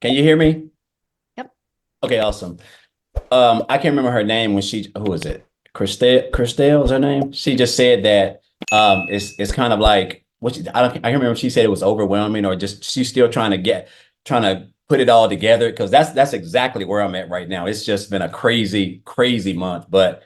Can you hear me? Yep. Okay, awesome. I can't remember her name when who is it? Christelle is her name. She just said that it's kind of like I can't remember if she said it was overwhelming or just she's still trying to put it all together because that's exactly where I'm at right now. It's just been a crazy month. But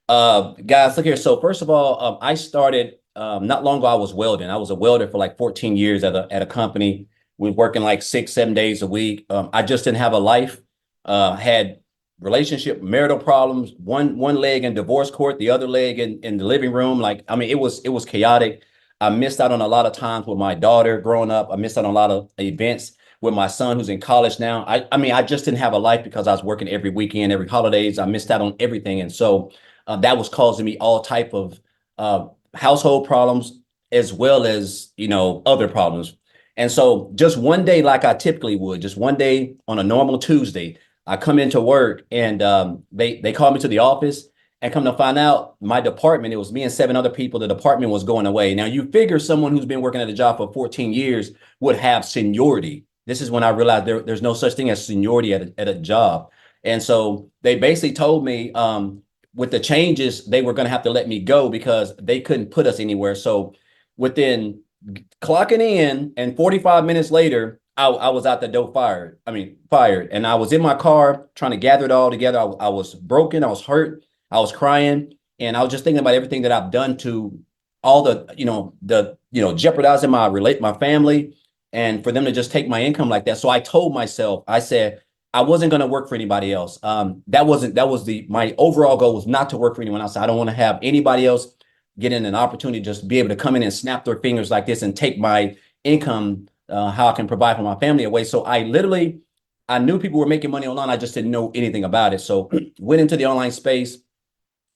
guys, look here. So first of all, I started not long ago. I was welding. I was a welder for like 14 years at a company. We were working like 6, 7 days a week. I just didn't have a life. Had relationship, marital problems. One leg in divorce court, the other leg in the living room. Like I mean, it was chaotic. I missed out on a lot of times with my daughter growing up. I missed out on a lot of events with my son who's in college now. I mean, I just didn't have a life because I was working every weekend, every holidays. I missed out on everything, and so that was causing me all type of household problems as well as other problems. And so just one day, like I typically would, just one day on a normal Tuesday, I come into work and they called me to the office and come to find out my department, it was me and 7 other people, the department was going away. Now you figure someone who's been working at a job for 14 years would have seniority. This is when I realized there's no such thing as seniority at a job. And so they basically told me with the changes, they were going to have to let me go because they couldn't put us anywhere. So within clocking in and 45 minutes later, I was out the door fired. I mean, fired. And I was in my car trying to gather it all together. I was broken. I was hurt. I was crying. And I was just thinking about everything that I've done to all jeopardizing my family and for them to just take my income like that. So I told myself, I said, I wasn't going to work for anybody else. That was my overall goal was not to work for anyone else. I don't want to have anybody else getting an opportunity to just be able to come in and snap their fingers like this and take my income, how I can provide for my family away. So I knew people were making money online. I just didn't know anything about it. So went into the online space.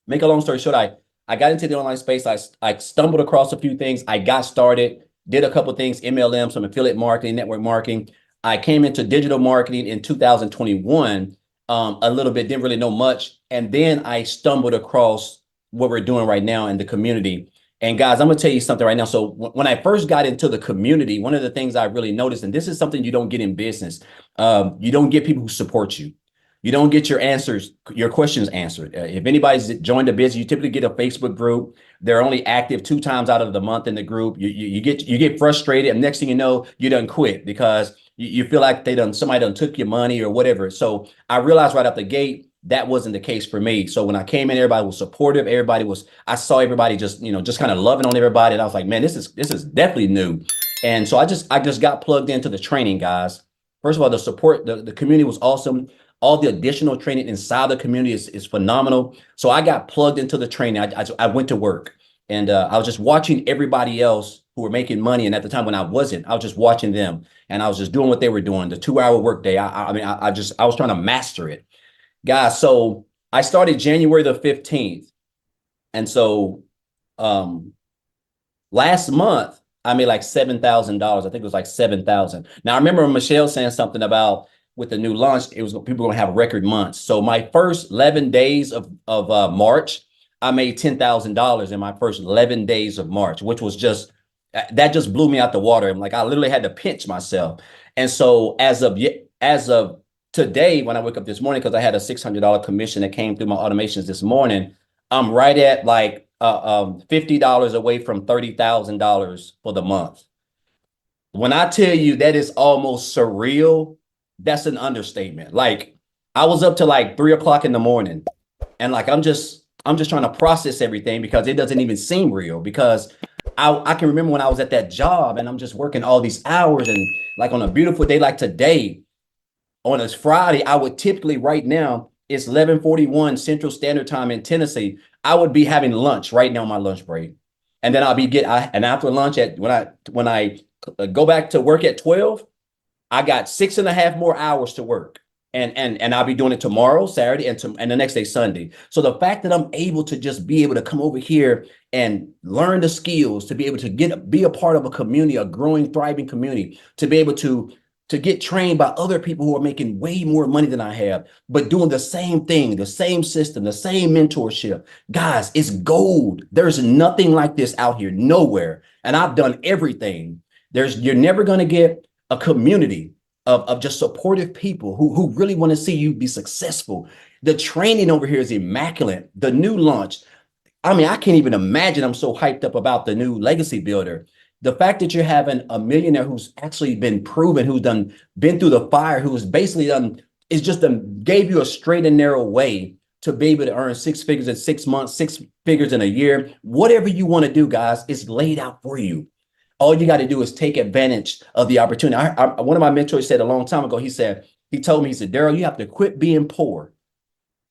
Make a long story short, I got into the online space. I stumbled across a few things. I got started, did a couple of things, MLM, some affiliate marketing, network marketing. I came into digital marketing in 2021, a little bit, didn't really know much. And then I stumbled across what we're doing right now in the community. And guys, I'm going to tell you something right now. So when I first got into the community, one of the things I really noticed, and this is something you don't get in business, you don't get people who support you. You don't get your questions answered. If anybody's joined a business, you typically get a Facebook group. They're only active 2 times out of the month in the group. You get frustrated, and next thing you know, you done quit because you feel like somebody done took your money or whatever. So I realized right out the gate that wasn't the case for me. So when I came in, everybody was supportive. I saw everybody just kind of loving on everybody, and I was like, man, this is definitely new. And so I just got plugged into the training, guys. First of all, the support, the community was awesome. All the additional training inside the community is phenomenal. So I got plugged into the training. I went to work and I was just watching everybody else who were making money. And at the time when I wasn't, I was just watching them and I was just doing what they were doing. The 2 hour workday. I was trying to master it, guys. So I started January the 15th. And so um, last month, I made like $7,000. I think it was like 7,000. Now I remember Michelle saying something about with the new launch, it was people gonna have record months. So my first 11 days of March, I made $10,000 in my first 11 days of March, which was that just blew me out the water. I'm like I literally had to pinch myself. And so as of today, when I wake up this morning, because I had a $600 commission that came through my automations this morning, I'm right at like $50 away from $30,000 for the month. When I tell you that is almost surreal, that's an understatement. Like I was up to like 3 o'clock in the morning, and like I'm just trying to process everything because it doesn't even seem real. Because I can remember when I was at that job and I'm just working all these hours, and like on a beautiful day like today, on a Friday, I would typically right now, it's 11:41 Central Standard Time in Tennessee. I would be having lunch right now, my lunch break. And then and after lunch when I go back to work at 12, I got 6.5 more hours to work. And I'll be doing it tomorrow, Saturday, and the next day, Sunday. So the fact that I'm able to just be able to come over here and learn the skills, to be able to be a part of a community, a growing, thriving community, to be able to get trained by other people who are making way more money than I have, but doing the same thing, the same system, the same mentorship. Guys, it's gold. There's nothing like this out here, nowhere. And I've done everything. You're never going to get a community of just supportive people who really want to see you be successful. The training over here is immaculate. The new launch, I mean, I can't even imagine. I'm so hyped up about the new legacy builder. The fact that you're having a millionaire who's actually been proven, who's been through the fire, who's basically is just gave you a straight and narrow way to be able to earn six figures in 6 months, six figures in a year. Whatever you want to do, guys, is laid out for you. All you got to do is take advantage of the opportunity. One of my mentors said a long time ago, he told me, he said, Daryl, you have to quit being poor.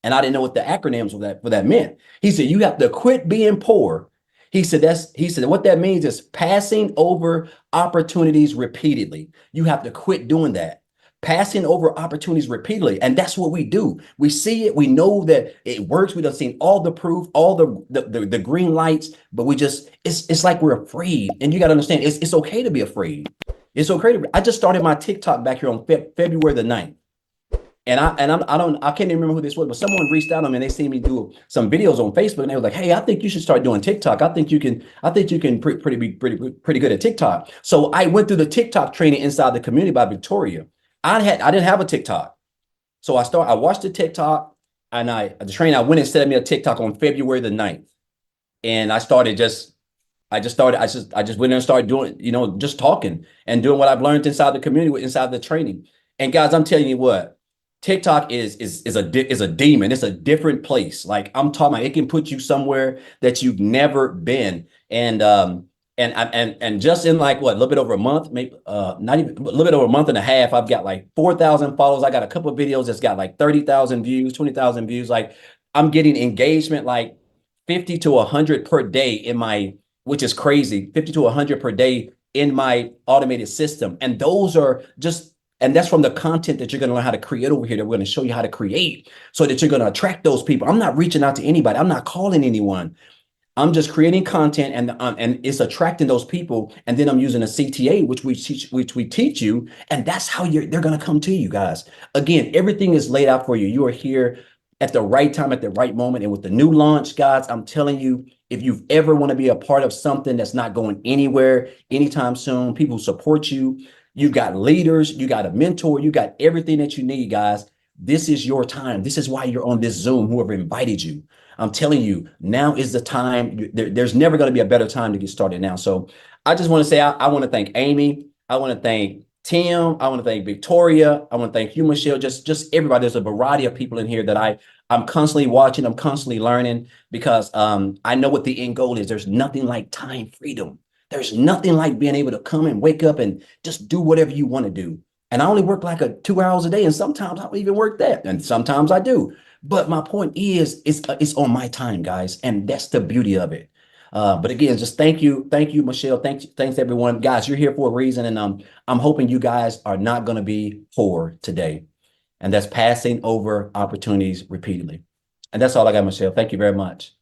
And I didn't know what the acronyms for that meant. He said, you have to quit being poor. He said, what that means is passing over opportunities repeatedly. You have to quit doing that. Passing over opportunities repeatedly. And that's what we do. We see it. We know that it works. We done seen all the proof, all the green lights, but it's like we're afraid. And you got to understand, it's okay to be afraid. It's okay I just started my TikTok back here on February the 9th. And I can't even remember who this was, but someone reached out to me and they seen me do some videos on Facebook and they were like, hey, I think you should start doing TikTok. I think you can be pretty good at TikTok. So I went through the TikTok training inside the community by Victoria. I didn't have a TikTok. So I watched the TikTok and the training, I went and set me a TikTok on February the 9th. And I just went in and started doing, just talking and doing what I've learned inside the community, inside the training. And guys, I'm telling you what, TikTok is a demon. It's a different place. Like I'm talking about, it can put you somewhere that you've never been. And just in like what, a little bit over a month, maybe not even a little bit over a month and a half, I've got like 4,000 followers. I got a couple of videos that's got like 30,000 views, 20,000 views. Like I'm getting engagement like 50 to 100 per day which is crazy, 50 to 100 per day in my automated system. And that's from the content that you're going to learn how to create over here, that we're going to show you how to create so that you're going to attract those people. I'm not reaching out to anybody. I'm not calling anyone. I'm just creating content and it's attracting those people. And then I'm using a CTA, which we teach you. And that's how they're going to come to you guys. Again, everything is laid out for you. You are here at the right time, at the right moment. And with the new launch, guys, I'm telling you, if you ever want to be a part of something that's not going anywhere anytime soon, people support you. You got leaders, you got a mentor, you got everything that you need, guys. This is your time. This is why you're on this Zoom, whoever invited you. I'm telling you, now is the time. There's never going to be a better time to get started now. So I just want to say, I want to thank Amy. I want to thank Tim. I want to thank Victoria. I want to thank you, Michelle, just everybody. There's a variety of people in here that I'm constantly watching. I'm constantly learning because I know what the end goal is. There's nothing like time freedom. There's nothing like being able to come and wake up and just do whatever you want to do. And I only work like 2 hours a day. And sometimes I don't even work that. And sometimes I do. But my point is, it's on my time, guys. And that's the beauty of it. But again, just thank you. Thank you, Michelle. Thanks everyone. Guys, you're here for a reason. And I'm hoping you guys are not going to be poor today. And that's passing over opportunities repeatedly. And that's all I got, Michelle. Thank you very much.